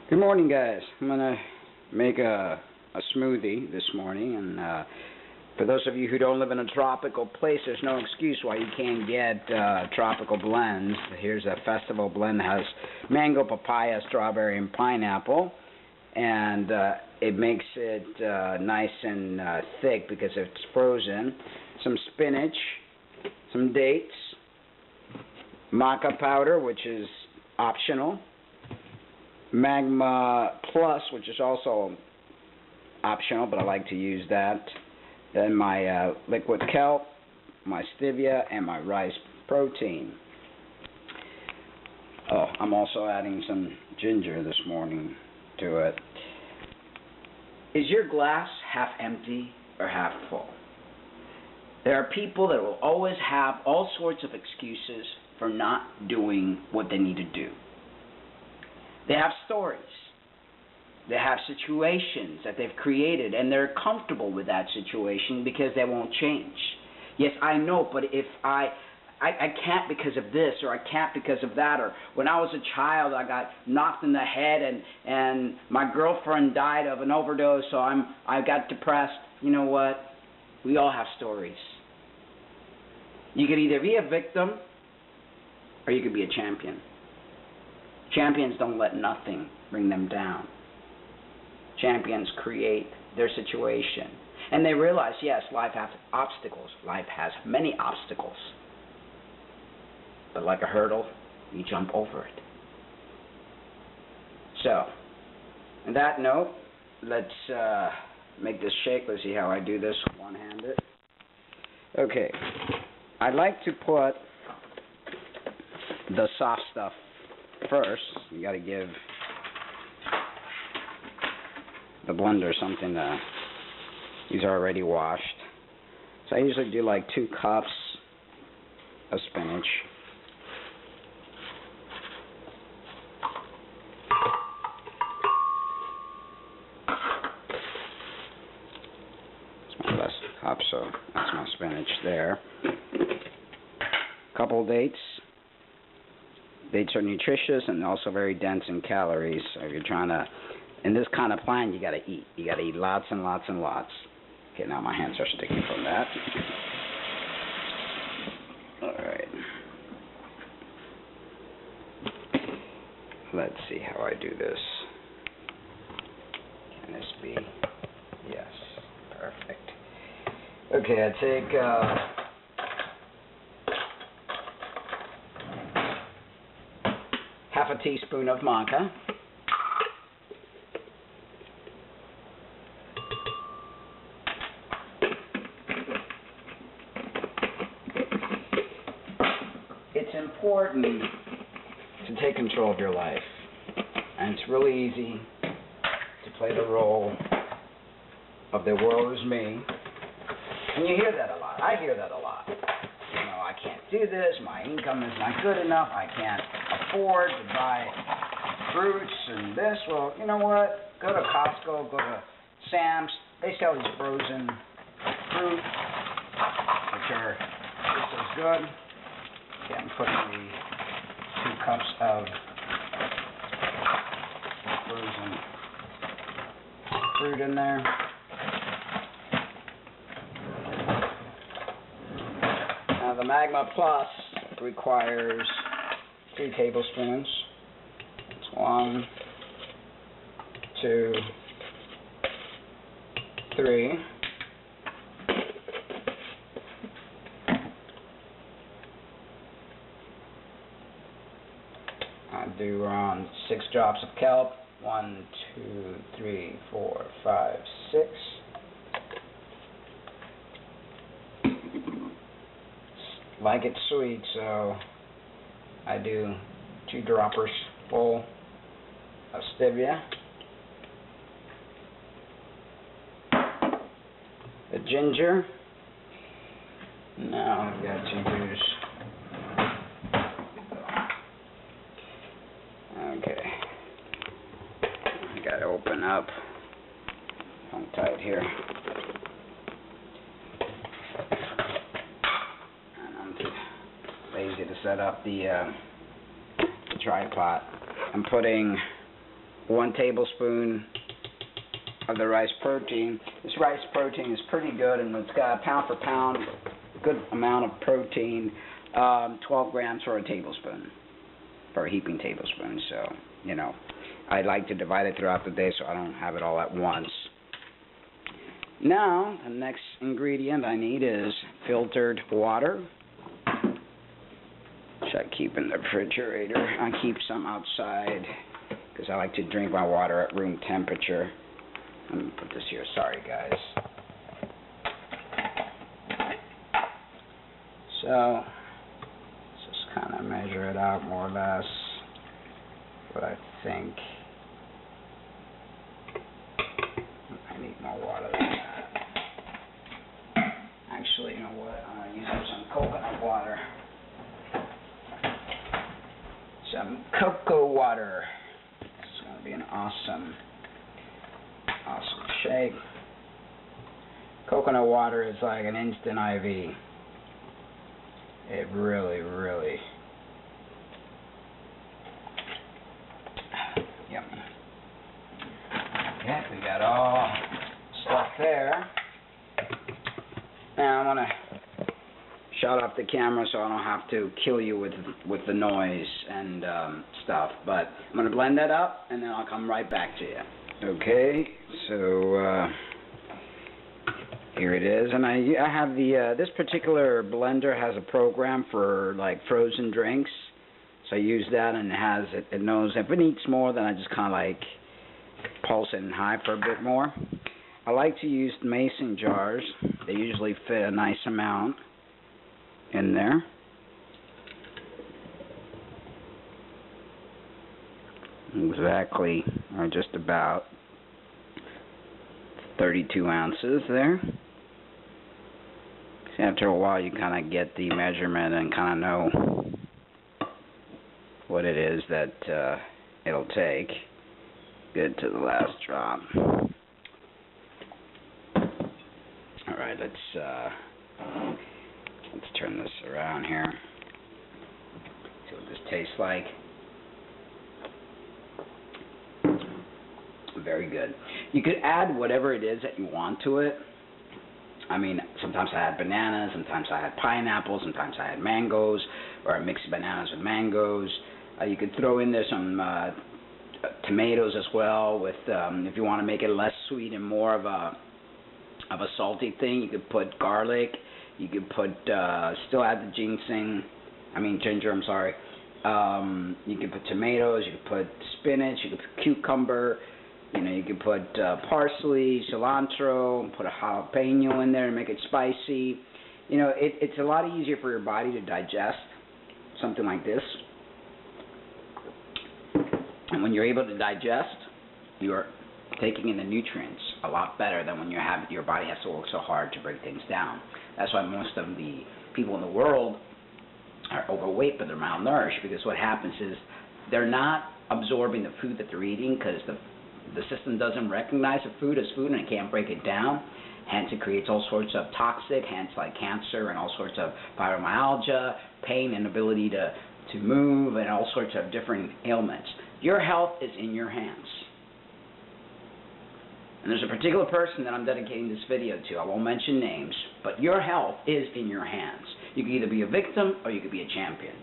Good morning, guys. I'm gonna make a smoothie this morning, and for those of you who don't live in a tropical place, there's no excuse why you can't get tropical blends. Here's a festival blend that has mango, papaya, strawberry, and pineapple, and it makes it nice and thick because it's frozen. Some spinach, some dates, maca powder, which is optional, Magma Plus, which is also optional, but I like to use that. Then my liquid kelp, my stevia, and my rice protein. Oh, I'm also adding some ginger this morning to it. Is your glass half empty or half full? There are people that will always have all sorts of excuses for not doing what they need to do. They have stories. They have situations that they've created, and they're comfortable with that situation because they won't change. Yes, I know, but if I can't because of this, or I can't because of that, or when I was a child I got knocked in the head and my girlfriend died of an overdose, so I got depressed. You know what? We all have stories. You could either be a victim or you could be a champion. Champions don't let nothing bring them down. Champions create their situation. And they realize, yes, life has obstacles. Life has many obstacles. But like a hurdle, you jump over it. So, on that note, let's make this shake. Let's see how I do this one-handed. Okay. I like to put the soft stuff first. You got to give the blender something to. These are already washed. So I usually do like 2 cups of spinach. It's my last cup, so that's my spinach there. Couple dates. Dates are nutritious and also very dense in calories. So if you're trying to, in this kind of plant, you gotta eat. You gotta eat lots and lots and lots. Okay, now my hands are sticking from that. All right. Let's see how I do this. Can this be? Yes. Perfect. Okay, I take. Half a teaspoon of maca. It's important to take control of your life, and it's really easy to play the role of the woe is me. And you hear that a lot. I hear that a lot. You know, I can't do this, my income is not good enough, I can't afford to buy fruits and this. Well, you know what? Go to Costco, go to Sam's. They sell these frozen fruit, which are just as good. Okay, I'm putting the 2 cups of frozen fruit in there. Now the Magma Plus requires 3 tablespoons. It's 1, 2, 3. I do around 6 drops of kelp. 1, 2, 3, 4, 5, 6. Like it sweet, so I do 2 droppers full of stevia. The ginger. Now I've got to use. Okay. I got to open up. I'm tight here. Lazy to set up the tripod. I'm putting 1 tablespoon of the rice protein. This rice protein is pretty good, and it's got pound for pound, good amount of protein, 12 grams for a tablespoon, for a heaping tablespoon. So, you know, I like to divide it throughout the day so I don't have it all at once. Now, the next ingredient I need is filtered water, which I keep in the refrigerator. I keep some outside because I like to drink my water at room temperature. Let me put this here. Sorry, guys. So, let's just kind of measure it out more or less. What I think. I need more water than that. Actually, you know what? I'm going to use some coconut water. Some cocoa water. It's going to be an awesome shake. Coconut water is like an instant IV. It really, really yummy. Okay, we got all stuff there. Now I'm gonna shut off the camera so I don't have to kill you with the noise and stuff. But I'm gonna blend that up and then I'll come right back to you. Okay, so here it is, and I have the this particular blender has a program for like frozen drinks, so I use that, and it knows if it needs more, then I just kind of like pulse it in high for a bit more. I like to use mason jars. They usually fit a nice amount in there. Exactly, or just about 32 ounces there. See, after a while you kind of get the measurement and kind of know what it is that it'll take. Good to the last drop. Alright, let's turn this around here. See what this tastes like. Very good. You could add whatever it is that you want to it. I mean, sometimes I add bananas, sometimes I add pineapples, sometimes I add mangoes, or I mix bananas with mangoes. You could throw in there some tomatoes as well. With if you want to make it less sweet and more of a salty thing, you could put garlic. You could put still add the ginger. I'm sorry. You could put tomatoes. You could put spinach. You could put cucumber. You know, you could put parsley, cilantro, put a jalapeno in there and make it spicy. You know, it's a lot easier for your body to digest something like this. And when you're able to digest, you're taking in the nutrients a lot better than when your body has to work so hard to break things down. That's why most of the people in the world are overweight, but they're malnourished, because what happens is they're not absorbing the food that they're eating, because the system doesn't recognize the food as food and it can't break it down. Hence, it creates all sorts of toxic, hence like cancer and all sorts of fibromyalgia, pain, inability to move, and all sorts of different ailments. Your health is in your hands. And there's a particular person that I'm dedicating this video to. I won't mention names, but your health is in your hands. You can either be a victim or you could be a champion.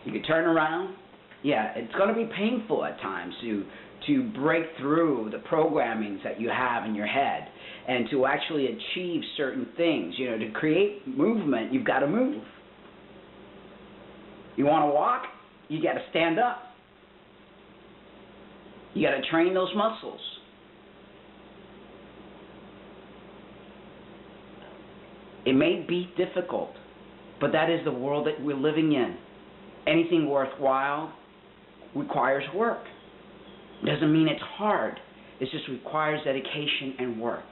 You can turn around. Yeah, it's going to be painful at times to break through the programmings that you have in your head and to actually achieve certain things. You know, to create movement, you've got to move. You want to walk? You got to stand up. You got to train those muscles. It may be difficult, but that is the world that we're living in. Anything worthwhile requires work. It doesn't mean it's hard. It just requires dedication and work.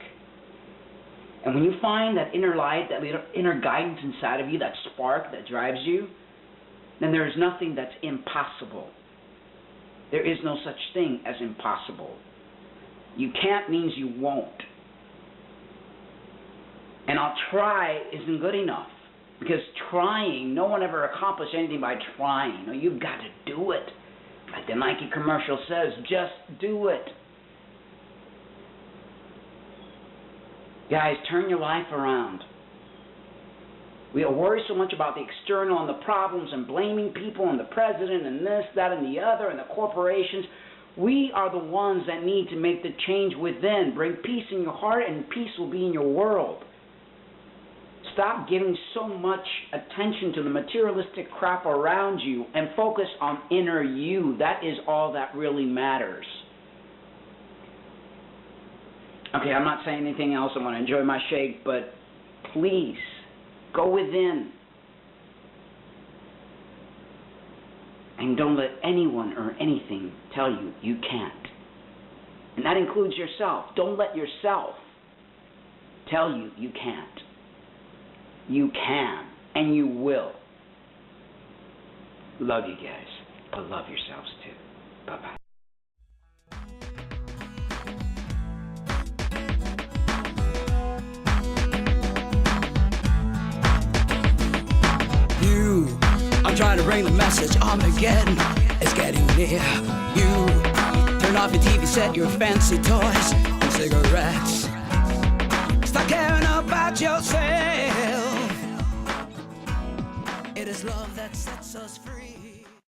And when you find that inner light, that inner guidance inside of you, that spark that drives you, then there is nothing that's impossible. There is no such thing as impossible. You can't means you won't. And I'll try isn't good enough. Because trying, no one ever accomplished anything by trying. No, you've got to do it. Like the Nike commercial says, just do it. Guys, turn your life around. We worry so much about the external and the problems and blaming people and the president and this, that, and the other and the corporations. We are the ones that need to make the change within. Bring peace in your heart and peace will be in your world. Stop giving so much attention to the materialistic crap around you and focus on inner you. That is all that really matters. Okay, I'm not saying anything else. I'm going to enjoy my shake, but please go within. And don't let anyone or anything tell you you can't. And that includes yourself. Don't let yourself tell you you can't. You can, and you will. Love you guys, but love yourselves too. Bye-bye. I'm trying to bring the message Armageddon is getting near. You turn off your TV set, your fancy toys and cigarettes. Stop caring about yourself. It is love that sets us free.